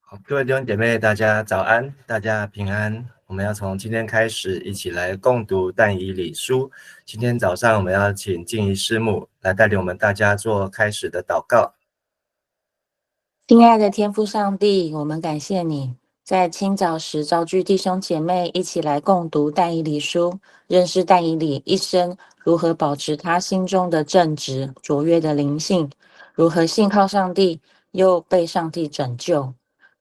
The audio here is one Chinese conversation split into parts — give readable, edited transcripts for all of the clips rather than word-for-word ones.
好，各位弟兄姐妹，大家早安，大家平安。我们要从今天开始一起来共读但以理书。今天早上我们要请静怡师母来带领我们大家做开始的祷告。亲爱的天父上帝，我们感谢你，在清早时召聚弟兄姐妹一起来共读但以理书，认识但以理一生如何保持他心中的正直、卓越的灵性，如何信靠上帝，又被上帝拯救。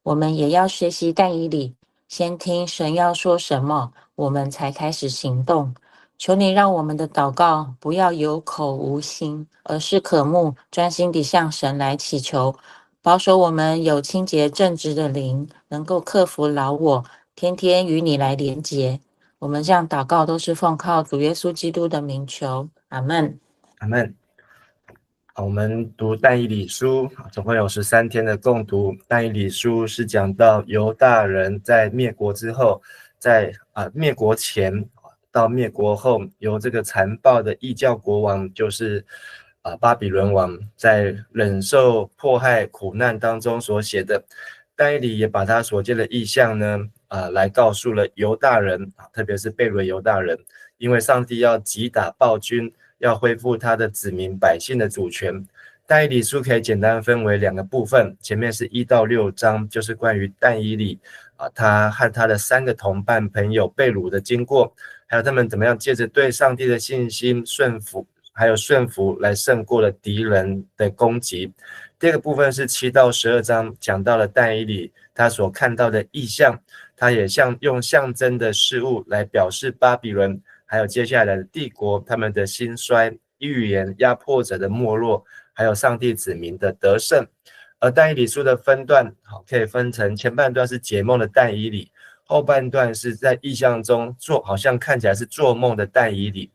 我们也要学习但以理，先听神要说什么，我们才开始行动。求你让我们的祷告不要有口无心，而是渴慕专心地向神来祈求，保守我们有清洁正直的灵，能够克服老我，天天与你来连结。我们这样祷告都是奉靠主耶稣基督的名求，阿们。阿们。我们读但以理书，总共有13天的共读。但以理书是讲到犹大人在灭国之后，在灭国前到灭国后，由这个残暴的异教国王，就是巴比伦王，在忍受迫害苦难当中所写的。但以理也把他所见的异象呢，来告诉了犹大人，特别是被掳犹大人，因为上帝要击打暴君，要恢复他的子民百姓的主权。但以理书可以简单分为2个部分，前面是1到6章，就是关于但以理他和他的3个同伴朋友被掳的经过，还有他们怎么样借着对上帝的信心顺服，还有顺服来胜过了敌人的攻击。第2个部分是7到12章，讲到了但以理他所看到的异象，他也用象征的事物来表示巴比伦还有接下来的帝国他们的兴衰、预言压迫者的没落，还有上帝子民的得胜。而但以理书的分段可以分成前半段是解梦的但以理，后半段是在异象中好像看起来是做梦的但以理。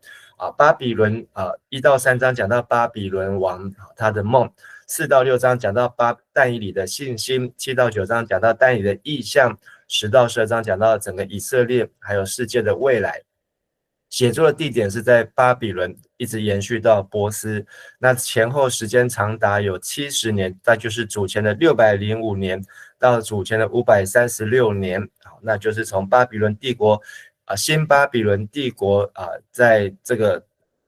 巴比伦1到3章讲到巴比伦王他的梦，4到6章讲到但以理的信心，7到9章讲到但以理的异象，10到12章讲到整个以色列还有世界的未来。写作的地点是在巴比伦，一直延续到波斯，那前后时间长达有70年，那就是主前的605年到主前的536年，那就是从巴比伦帝国新巴比伦帝国在这个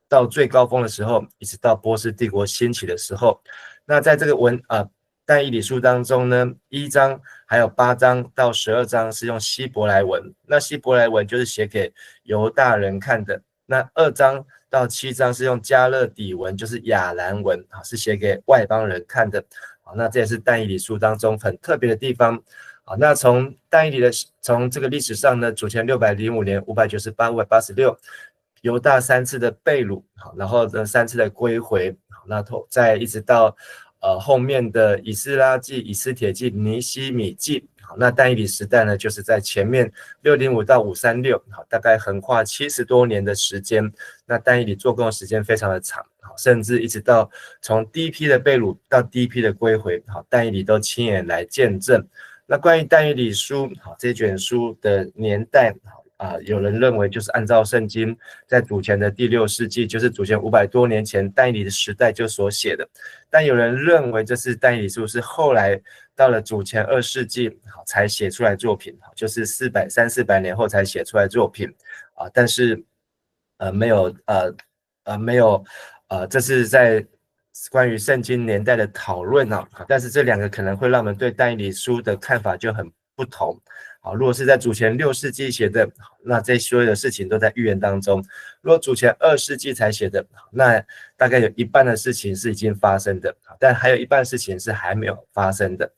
到最高峰的时候，一直到波斯帝国兴起的时候。那在这个但以理书当中呢，1章还有8章到12章是用希伯来文，那希伯来文就是写给犹大人看的。那2章到7章是用加勒底文，就是亚兰文，是写给外邦人看的。那这也是但以理书当中很特别的地方。那从但以理从这个历史上呢，主前605年、598、586，犹大3次的被掳，然后呢3次的归回，那再一直到后面的以斯拉记、以斯帖记、尼希米记。那但以理时代呢，就是在前面605到536，大概横跨70多年的时间。那但以理做工的时间非常的长，甚至一直到从第一批的被掳到第一批的归回，但以理都亲眼来见证。那关于但以理书这卷书的年代，有人认为就是按照圣经在主前的第6世纪，就是主前500多年前但以理的时代就所写的，但有人认为这是但以理书是后来到了主前2世纪才写出来作品，就是300-400年后才写出来作品但是没有这是在关于圣经年代的讨论但是这2个可能会让我们对但以理书的看法就很不同。如果是在主前6世纪写的，那这所有的事情都在预言当中；如果主前2世纪才写的，那大概有一半的事情是已经发生的，但还有一半事情是还没有发生的。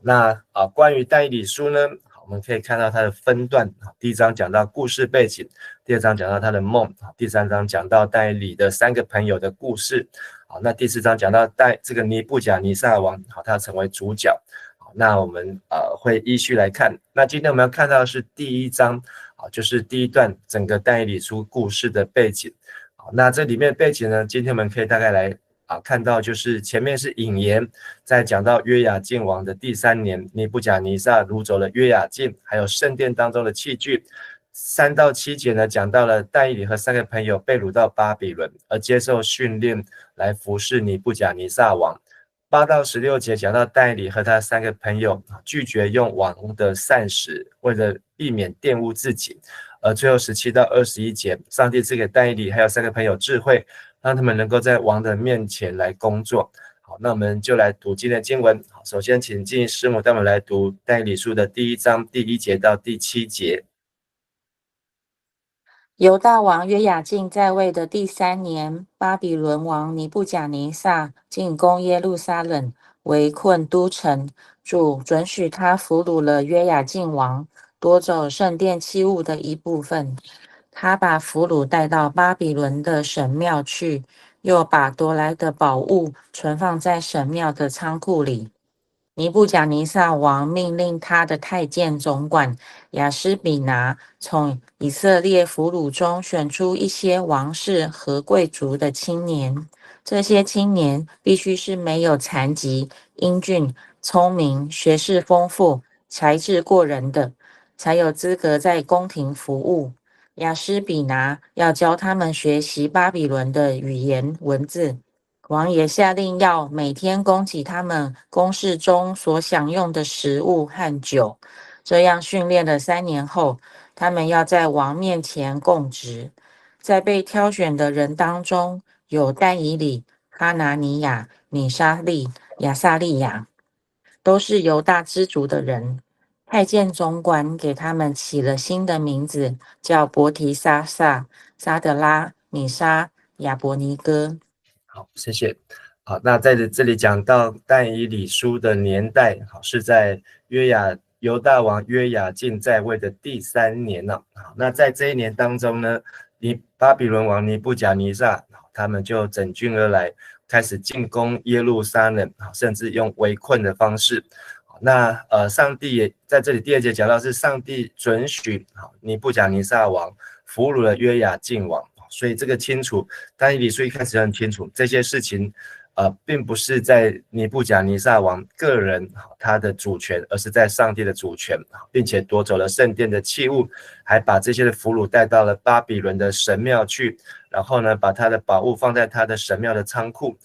那关于但以理书呢，我们可以看到它的分段，第1章讲到故事背景，第2章讲到他的梦，第3章讲到但以理的3个朋友的故事，那第4章讲到这个尼布甲尼撒王，他成为主角。那我们会依序来看。那今天我们要看到的是第1章，就是第1段整个但以理书故事的背景。那这里面背景呢，今天我们可以大概来看到，就是前面是引言，在讲到约雅敬王的第3年，尼布甲尼撒掳走了约雅敬，还有圣殿当中的器具。3到7节呢，讲到了但以理和3个朋友被掳到巴比伦，而接受训练来服侍尼布甲尼撒王。8到16节讲到但以理和他3个朋友拒绝用王的膳食，为了避免玷污自己。最后17到21节，上帝赐给但以理还有3个朋友智慧，让他们能够在王的面前来工作。好，那我们就来读今天的经文。好，首先请静师母带我们来读但以理书的第1章第1节到第7节。犹大王约雅敬在位的第3年，巴比伦王尼布甲尼撒进攻耶路撒冷，围困都城。主准许他俘虏了约雅敬王，夺走圣殿器物的一部分。他把俘虏带到巴比伦的神庙去，又把夺来的宝物存放在神庙的仓库里。尼布甲尼撒王命令他的太监总管亚施比拿从以色列俘虏中选出一些王室和贵族的青年，这些青年必须是没有残疾、英俊、聪明、学识丰富、才智过人的，才有资格在宫廷服务。亚施比拿要教他们学习巴比伦的语言文字。王也下令要每天供给他们宫室中所享用的食物和酒。这样训练了3年后，他们要在王面前供职。在被挑选的人当中，有但以理、哈拿尼亚、米沙利、亚撒利亚，都是犹大支族的人。太监总管给他们起了新的名字，叫伯提沙撒、沙德拉、米沙、亚伯尼哥。好，谢谢。好，那在这里讲到但以理书的年代，好，是在犹大王约雅敬在位的第3年了。好，那在这一年当中呢，巴比伦王尼布甲尼撒他们就整军而来，开始进攻耶路撒冷，甚至用围困的方式。那上帝也在这里第2节讲到，是上帝准许尼布甲尼撒王俘虏了约雅敬王。所以这个清楚，但以理书一开始很清楚，这些事情并不是在尼布甲尼撒王个人他的主权，而是在上帝的主权，并且夺走了圣殿的器物，还把这些的俘虏带到了巴比伦的神庙去，然后呢，把他的宝物放在他的神庙的仓库。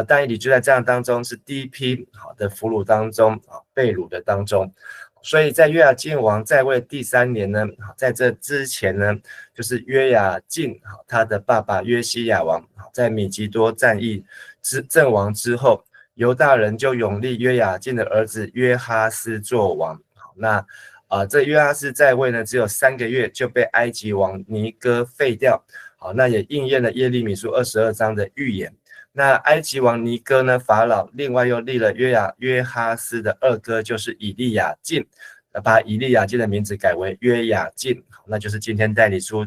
但以理就在这样当中是第一批的俘虏当中被掳的当中。所以在约雅敬王在位第3年呢，在这之前呢，就是约雅敬他的爸爸约西亚王在米吉多战役阵亡之后，犹大人就拥立约雅敬的儿子约哈斯做王。那这约哈斯在位呢，只有3个月就被埃及王尼哥废掉。好，那也应验了耶利米书22章的预言。那埃及王尼哥呢，法老另外又立了约哈斯的2哥，就是以利亚敬，把以利亚敬的名字改为约雅敬，那就是今天但以理书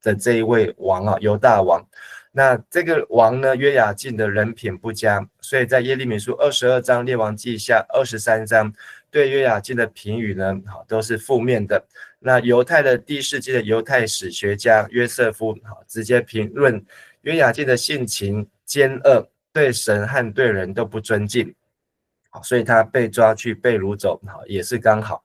的这一位王犹大王。那这个王呢，约雅敬的人品不佳，所以在耶利米书22章、列王记下23章对约雅敬的评语呢，都是负面的。那犹太的第1世纪的犹太史学家约瑟夫直接评论约雅敬的性情奸恶，对神和对人都不尊敬，所以他被抓去被掳走也是刚好。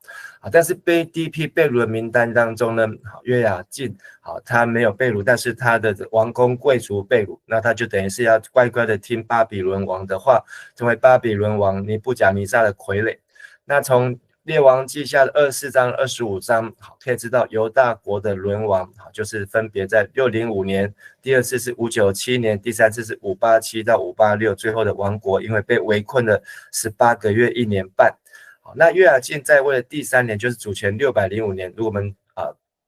但是第一批被掳的名单当中呢，约雅敬他没有被掳，但是他的王公贵族被掳，那他就等于是要乖乖的听巴比伦王的话，成为巴比伦王尼布甲尼撒的傀儡。那从列王记下的24章、25章，可以知道犹大国的沦亡，就是分别在605年，第2次是597年，第3次是587到586，最后的亡国因为被围困了18个月1年半。那约雅敬在位的第3年，就是主前605年。如果我们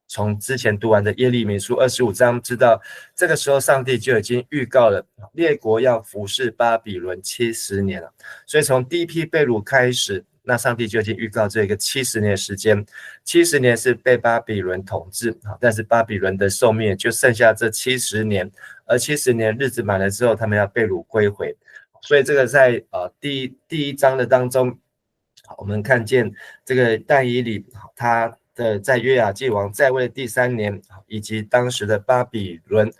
从之前读完的耶利米书25章知道，这个时候上帝就已经预告了列国要服侍巴比伦70年了。所以从第一批被掳开始，那上帝就已经预告这个70年的时间，70年是被巴比伦统治，但是巴比伦的寿命就剩下这70年，而70年日子满了之后，他们要被掳归回。所以这个在第一章的当中，我们看见这个但以理他的在约雅敬王在位的第3年，以及当时的巴比伦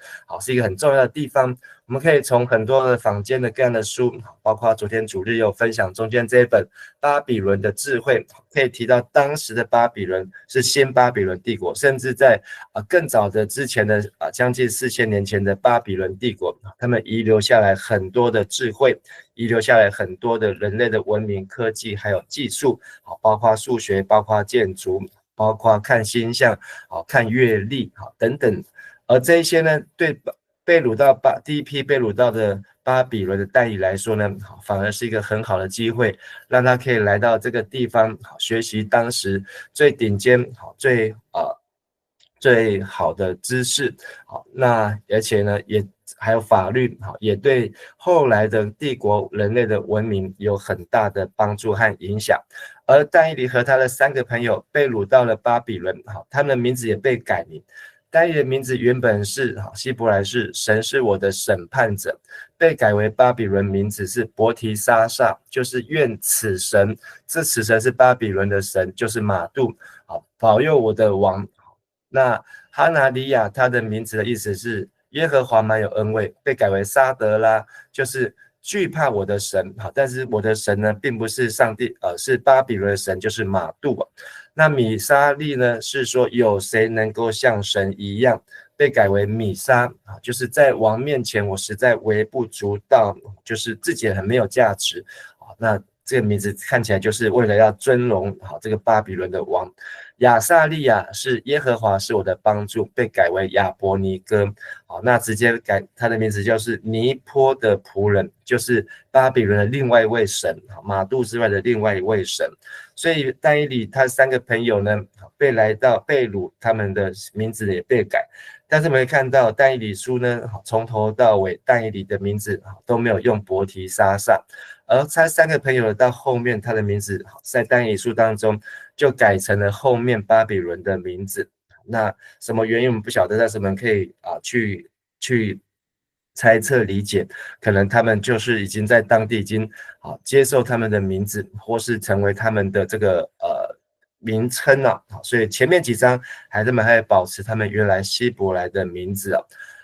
是一个很重要的地方。我我们可以从很多的坊间的各样的书，包括昨天主日有分享中间这一本巴比伦的智慧，可以提到当时的巴比伦是新巴比伦帝国，甚至在更早的之前的将近4000年前的巴比伦帝国，他们遗留下来很多的智慧，遗留下来很多的人类的文明科技还有技术，包括数学，包括建筑，包括看星象，看月历等等。而这一些呢，对第一批被掳到的巴比伦的但以理来说呢，反而是一个很好的机会，让他可以来到这个地方，学习当时最顶尖、最好的知识。那而且呢，也还有法律，也对后来的帝国人类的文明有很大的帮助和影响。而但以理和他的3个朋友被掳到了巴比伦，他们的名字也被改名。但以理的名字原本是希伯来是神是我的审判者，被改为巴比伦名字是伯提沙撒，就是愿此神，这此神是巴比伦的神，就是马杜，保佑我的王。那哈拿利亚他的名字的意思是耶和华满有恩惠，被改为沙德拉，就是惧怕我的神。但是我的神呢，并不是上帝，是巴比伦的神，就是马杜。那米沙利呢，是说有谁能够像神一样，被改为米沙，就是在王面前我实在微不足道，就是自己很没有价值。那这个名字看起来就是为了要尊荣这个巴比伦的王。亚撒利亚是耶和华是我的帮助，被改为亚伯尼哥。那直接改他的名字就是尼坡的仆人，就是巴比伦的另外一位神，马杜之外的另外一位神。所以但以理他3个朋友呢，被掳，他们的名字也被改。但是我们会看到但以理书呢，从头到尾但以理的名字都没有用伯提沙撒，而他3个朋友到后面他的名字在但以理书当中就改成了后面巴比伦的名字。那什么原因我们不晓得，但是我们可以去猜测理解，可能他们就是已经在当地已经接受他们的名字，或是成为他们的这个名称了。所以前面几章孩子们还保持他们原来希伯来的名字。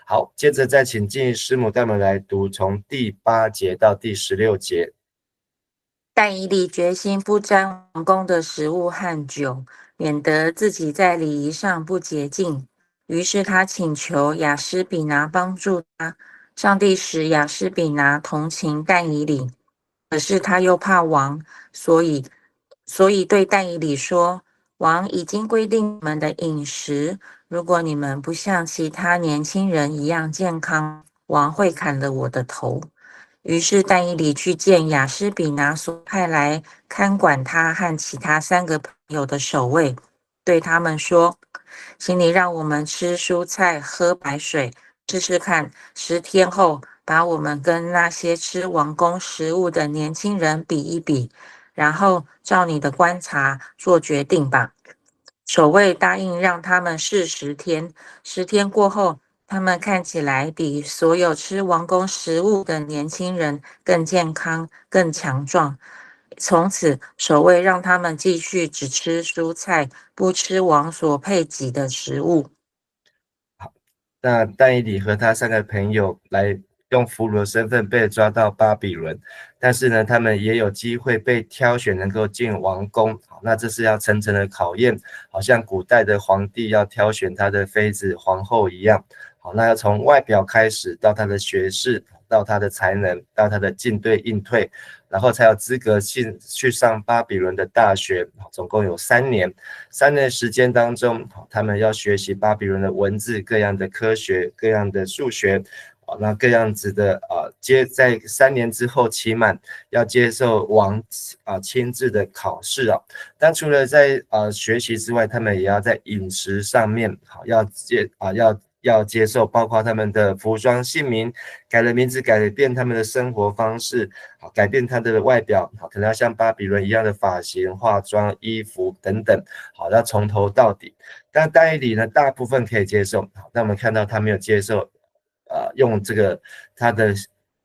好，接着再请静怡师母带我们来读从第8节到第16节。但以理决心不沾王宫的食物和酒，免得自己在礼仪上不洁净。于是他请求亚施比拿帮助他。上帝使亚施比拿同情但以理，可是他又怕王，所以对但以理说：王已经规定你们的饮食，如果你们不像其他年轻人一样健康，王会砍了我的头。于是但以理去见亚施比拿所派来看管他和其他3个朋友的守卫，对他们说：请你让我们吃蔬菜喝白水，试试看10天后把我们跟那些吃王宫食物的年轻人比一比，然后照你的观察做决定吧。守卫答应让他们试10天，10天过后，他们看起来比所有吃王宫食物的年轻人更健康、更强壮。从此，守卫让他们继续只吃蔬菜，不吃王所配给的食物。那但以理和他3个朋友来用俘虏的身份被抓到巴比伦，但是呢，他们也有机会被挑选能够进王宫。那这是要层层的考验，好像古代的皇帝要挑选他的妃子皇后一样。那要从外表开始，到他的学识，到他的才能，到他的进对应退，然后才有资格去上巴比伦的大学，总共有3年。3年的时间当中，他们要学习巴比伦的文字、各样的科学、各样的数学，那各样子的在3年之后期满，要接受王亲自的考试。但除了在学习之外，他们也要在饮食上面要接受，包括他们的服装姓名改了名字，改变他们的生活方式，改变他的外表，可能要像巴比伦一样的发型、化妆、衣服等等，要从头到底。但但以理呢，大部分可以接受，但我们看到他没有接受用这个他的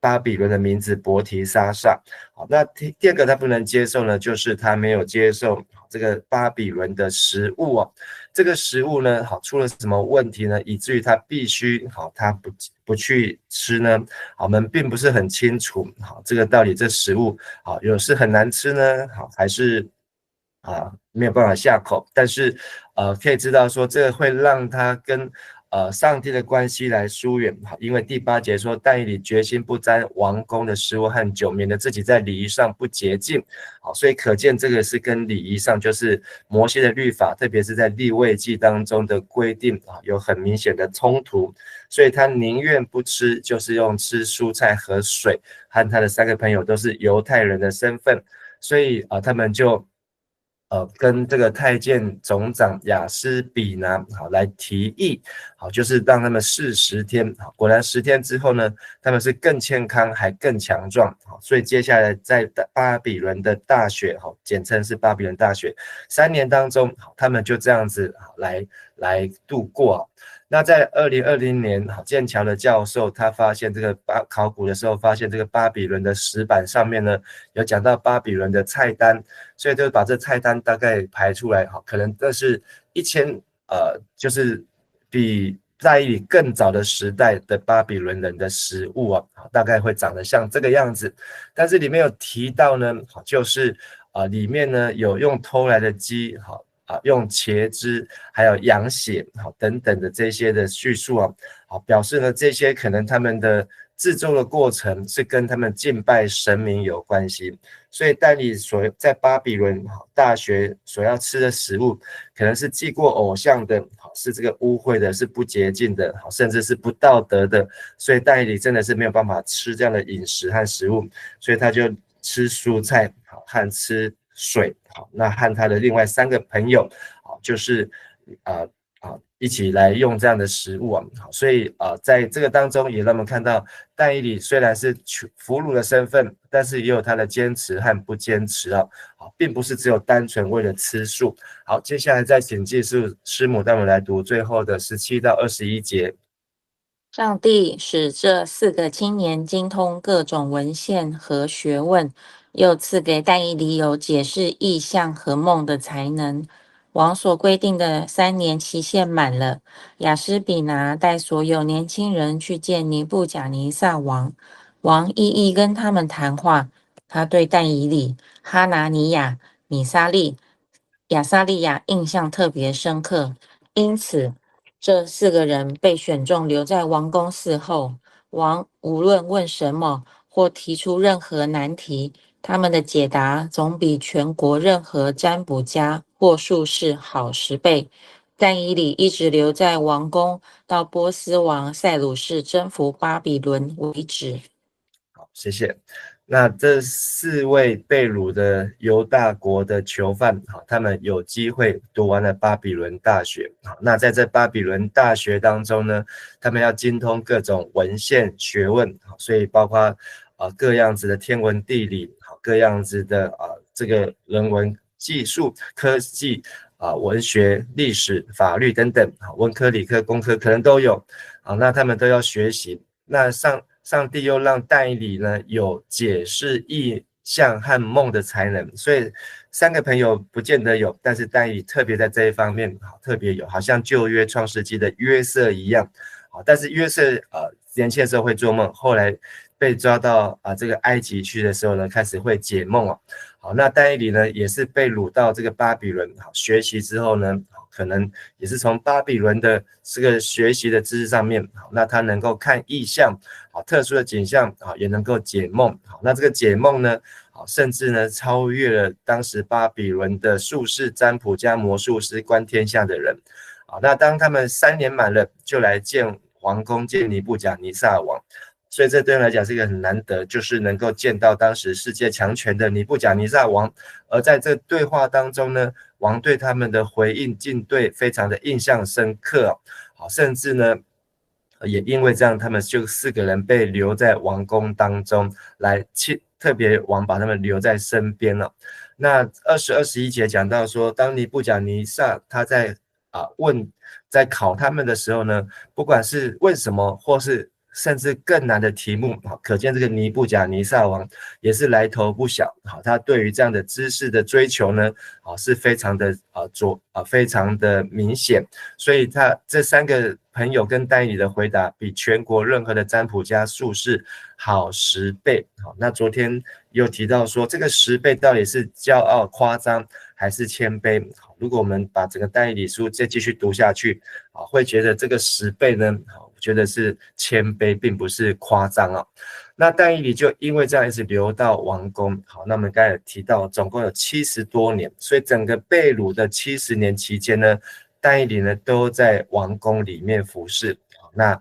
巴比伦的名字伯提沙撒。好，那第二个他不能接受呢，就是他没有接受这个巴比伦的食物哦。这个食物呢，好，出了什么问题呢？以至于他必须他不去吃呢？好，我们并不是很清楚，好，这个到底这食物是很难吃呢，好，还是没有办法下口？但是可以知道说，这个会让他跟上帝的关系来疏远，因为第8节说，但以理决心不沾王宫的食物和酒，免得自己在礼仪上不洁净。好，所以可见这个是跟礼仪上，就是摩西的律法，特别是在利未记当中的规定有很明显的冲突，所以他宁愿不吃，就是用吃蔬菜和水。和他的3个朋友都是犹太人的身份，所以他们就跟这个太监总长亚斯比拿来提议，就是让他们试10天，果然10天之后呢，他们是更健康还更强壮，所以接下来在巴比伦的大学，简称是巴比伦大学3年当中，他们就这样子来度过。那在2020年，剑桥的教授他发现这个考古的时候，发现这个巴比伦的石板上面呢有讲到巴比伦的菜单，所以就把这菜单大概排出来，可能这是就是比在以理更早的时代的巴比伦人的食物大概会长得像这个样子。但是里面有提到呢，就是里面呢有用偷来的鸡，用茄汁还有羊血等等的这些的叙述表示呢这些可能他们的制作的过程是跟他们敬拜神明有关系，所以但以理在巴比伦大学所要吃的食物可能是祭过偶像的，是这个污秽的，是不洁净的，甚至是不道德的，所以但以理真的是没有办法吃这样的饮食和食物，所以他就吃蔬菜和吃水。好，那和他的另外3个朋友就是一起来用这样的食物所以在这个当中也让我们看到但以理虽然是俘虏的身份，但是也有他的坚持和不坚持并不是只有单纯为了吃素。好，接下来再请技术师母带我们来读最后的17到21节。上帝使这4个青年精通各种文献和学问，又赐给但以理有解释异象和梦的才能。王所规定的3年期限满了，亚斯比拿带所有年轻人去见尼布甲尼撒王，王一一跟他们谈话。他对但以理、哈拿尼亚、亚撒利亚印象特别深刻，因此这4个人被选中留在王宫伺候。王无论问什么或提出任何难题，他们的解答总比全国任何占卜家或术士好10倍。但以理一直留在王宫，到波斯王塞鲁士征服巴比伦为止。好，谢谢。那这4位被掳的犹大国的囚犯他们有机会读完了巴比伦大学。那在这巴比伦大学当中呢，他们要精通各种文献学问，所以包括各样子的天文地理，各样子的这个人文技术科技文学历史法律等等文科理科工科可能都有那他们都要学习。那上帝又让但以理呢有解释异象和梦的才能，所以3个朋友不见得有，但是但以理特别在这一方面特别有，好像旧约创世纪的约瑟一样。但是约瑟年轻的时候会做梦，后来被抓到这个埃及去的时候呢，开始会解梦好，那但以理呢也是被掳到这个巴比伦学习之后呢，可能也是从巴比伦的这个学习的知识上面，那他能够看异象特殊的景象也能够解梦那这个解梦呢甚至呢超越了当时巴比伦的术士、占卜家、魔术师、观天象的人那当他们3年满了，就来见皇宫，见尼布甲尼撒王。所以这对人来讲是一个很难得，就是能够见到当时世界强权的尼布甲尼撒王。而在这对话当中呢，王对他们的回应进对非常的印象深刻甚至呢也因为这样，他们就4个人被留在王宫当中来特别王把他们留在身边了。那20、21节讲到说，当尼布甲尼撒他在考他们的时候呢，不管是问什么或是甚至更难的题目，可见这个尼布甲尼撒王也是来头不小，他对于这样的知识的追求呢，是非常的非常的明显，所以他这3个朋友跟但以理的回答比全国任何的占卜家术士好10倍。那昨天又提到说，这个10倍到底是骄傲夸张还是谦卑？如果我们把整个但以理书再继续读下去，会觉得这个10倍呢，我觉得是谦卑，并不是夸张啊。那但以理就因为这样一直留到王宫。好，那我们刚才提到总共有70多年，所以整个被掳的70年期间呢，但以理呢都在王宫里面服侍。那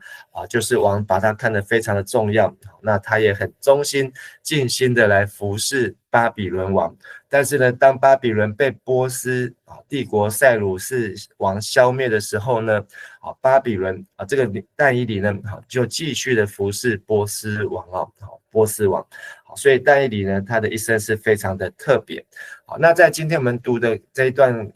就是王把他看得非常的重要，那他也很忠心尽心的来服侍巴比伦王。但是呢，当巴比伦被波斯帝国塞鲁士王消灭的时候呢，巴比伦这个但以理呢就继续的服侍波斯王波斯王。所以但以理呢，他的一生是非常的特别。好，那在今天我们读的这一段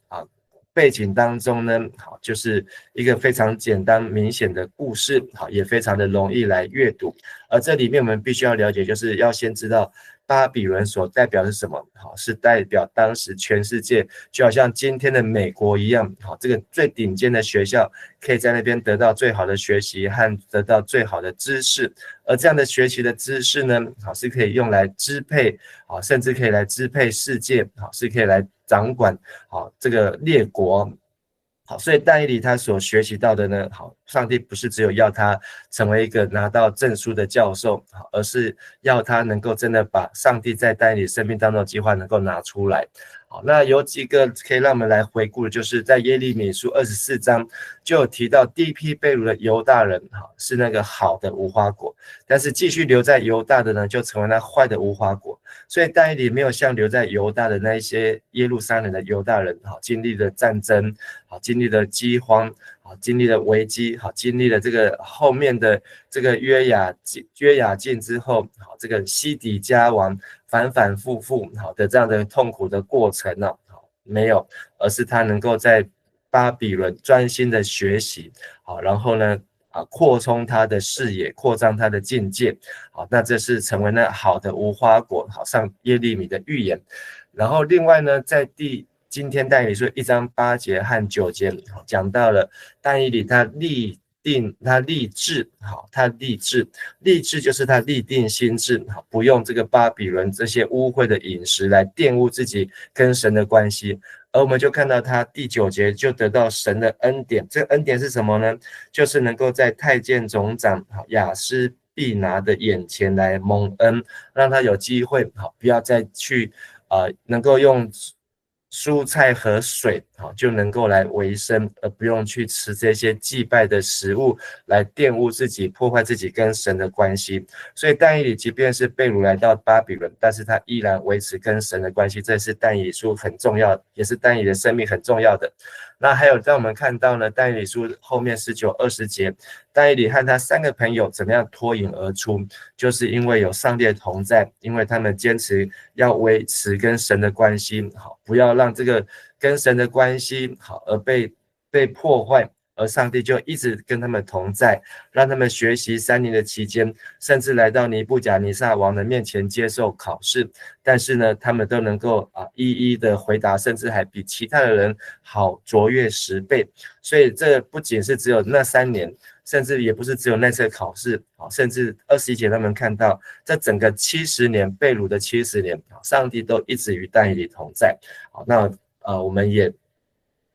背景当中呢，就是一个非常简单明显的故事，也非常的容易来阅读。而这里面我们必须要了解，就是要先知道巴比伦所代表的是什么，是代表当时全世界，就好像今天的美国一样，这个最顶尖的学校可以在那边得到最好的学习和得到最好的知识，而这样的学习的知识呢，是可以用来支配，甚至可以来支配世界，是可以来掌管这个列国。好，所以但以理他所学习到的呢，上帝不是只有要他成为一个拿到证书的教授，而是要他能够真的把上帝在但以理生命当中的计划能够拿出来。好，那有几个可以让我们来回顾的，就是在耶利米书24章就有提到，第一批被掳的犹大人是那个好的无花果，但是继续留在犹大的呢，就成为那坏的无花果。所以但以理没有像留在犹大的那一些耶路撒冷的犹大人，经历了战争，经历了饥荒，经历了危机，经历了这个后面的这个约雅敬之后，这个西底家王反反复复的这样的痛苦的过程呢，没有，而是他能够在巴比伦专心的学习，然后呢扩充他的视野，扩张他的境界。好，那这是成为那好的无花果，好，上耶利米的预言。然后另外呢，在今天但以理书1章8节和9节讲到了但以理他立志，立志就是他立定心志，不用这个巴比伦这些污秽的饮食来玷污自己跟神的关系。而我们就看到他第9节就得到神的恩典，这个恩典是什么呢？就是能够在太监总长亚斯必拿的眼前来蒙恩，让他有机会不要再去能够用蔬菜和水就能够来维生，而不用去吃这些祭拜的食物来玷污自己，破坏自己跟神的关系。所以但以理即便是被掳来到巴比伦，但是他依然维持跟神的关系，这是但以理书很重要的，也是但以理的生命很重要的。那还有让我们看到呢，但以理书后面19、20节，但以理和他3个朋友怎么样脱颖而出，就是因为有上帝的同在，因为他们坚持要维持跟神的关系，不要让这个跟神的关系而被破坏，而上帝就一直跟他们同在，让他们学习3年的期间，甚至来到尼布甲尼撒王的面前接受考试，但是呢，他们都能够一一的回答，甚至还比其他的人好卓越10倍。所以这不仅是只有那3年，甚至也不是只有那次考试，甚至21节他们看到，这整个70年被掳的70年，上帝都一直与但以理同在。那我们也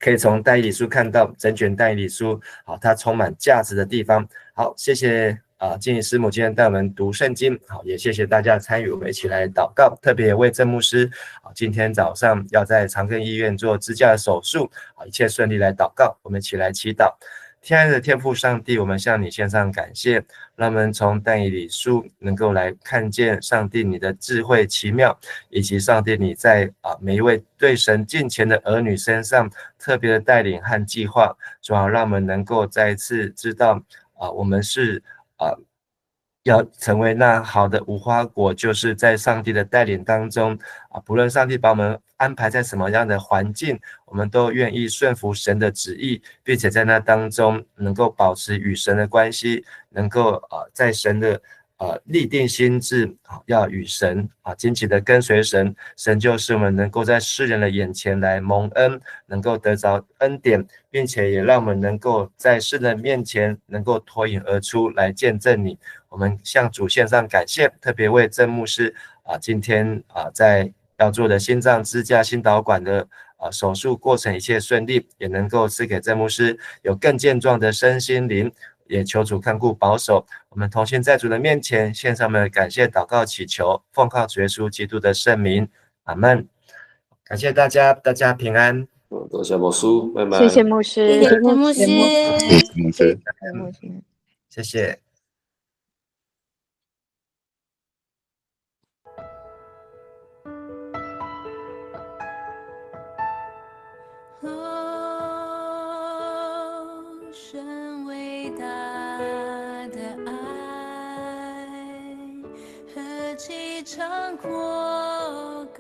可以从但以理书看到整卷但以理书它充满价值的地方。好，谢谢静怡师母今天带我们读圣经，好，也谢谢大家参与，我们一起来祷告。特别为郑牧师今天早上要在长庚医院做支架的手术，一切顺利来祷告。我们一起来祈祷。亲爱的天父上帝，我们向你献上感谢，让我们从但以理书能够来看见上帝你的智慧奇妙，以及上帝你在每一位对神敬虔的儿女身上特别的带领和计划，主要让我们能够再一次知道我们是要成为那好的无花果，就是在上帝的带领当中不论上帝把我们安排在什么样的环境，我们都愿意顺服神的旨意，并且在那当中能够保持与神的关系，能够在神的立定心志要与神紧紧的跟随神，神就是我们能够在世人的眼前来蒙恩，能够得着恩典，并且也让我们能够在世人面前能够脱颖而出来见证你。我们向主献上感谢，特别为郑牧师今天在要做的心脏支架心导管的手术过程一切顺利，也能够赐给郑牧师有更健壮的身心灵，也求主看顾保守。我们同心在主的面前献上我们的感谢祷告祈求，奉靠主耶稣基督的圣名，阿们。感谢大家，大家平安。多谢牧师，拜拜。谢谢牧师，谢谢陈牧师，谢谢。神伟大的爱何其长阔。